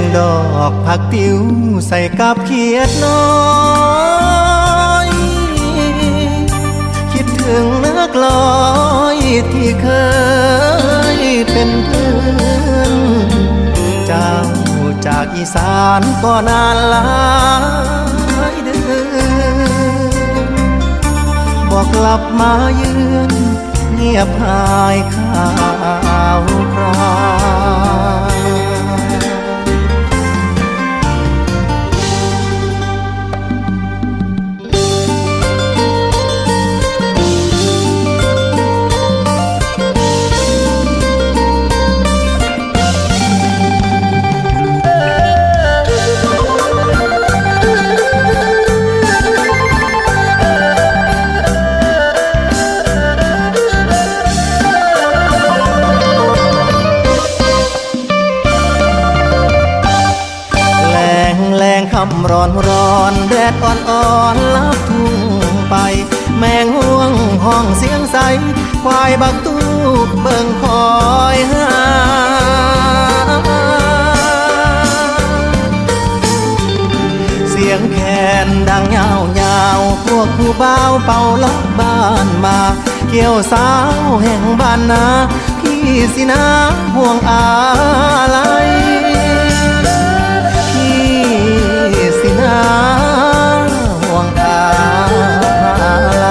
งดอกผักติ๋วใส่กับเขียดน้อยคิดถึงนักลอยที่เคยเป็นเพื่อนเจ้าจากอีสานก็นานหลายเดือนบอกกลับมาเยือนเงียบหายข่าวคราวคำร้อนร้อนแดดอ่อนอ่อนลับทุ่งไปแมงห่วงห้องเสียงใสควายบักตูบเบิ่งคอยหาเสียงแคนดังยาวยาวพวกผู้บ่าวเป่าล็อกบ้านมาเกี่ยวสาวแห่งบ้านนาพี่สินะห่วงอะไรห่วงอะไร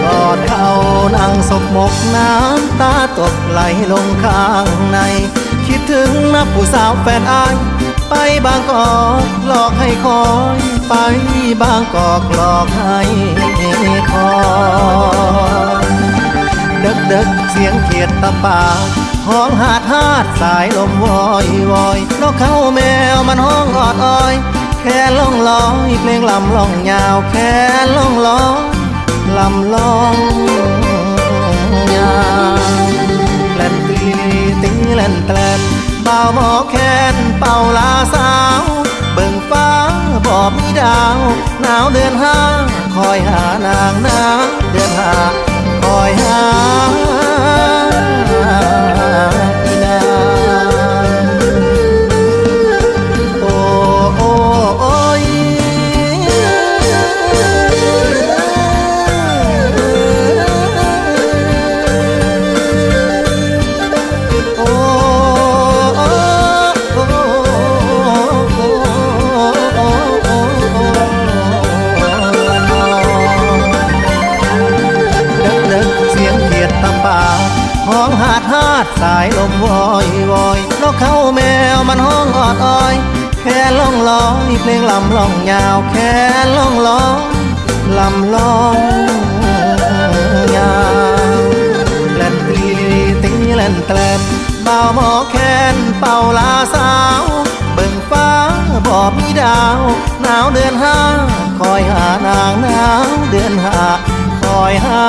กอดเขานั่งศพหมกน้ำตาตกไหลลงข้างในคิดถึงนักผู้สาวแฟนอายไปบางกอกหลอกให้คอยไปบางกอกหลอกให้คอยดึกเสียงเขียดตะปาห้องหาดสายลมวอยวอยนกเขาแมวมันห้องออดอ้อยแค่ล่องลอยเพลงลำล่องยาวแค่ล่องลอยลำล่องยาวแล่นตีแล่นแตลนเบาหมอแคนเป่าลาสาวเบิ่งฟ้าบอบมีดาวหนาวเดือนห้าคอยหานางหนาวเดือนห้าคอยหาโอ้โอ้โอ้ยโอ้ห้องหาดสายลมวอยวอยนกเขาแมวมันห้องออดอ้อยแค่ล่องลอยเพลงลำล่องยาวแค่ล่องลอยลำล่องยาวแล่นตีแล่นแตลนเบาหมอแคนเป่าลาสาวเบิ่งฟ้าบอบมีดาวหนาวเดือนห้าคอยหานางหนาวเดือนห้าคอยหา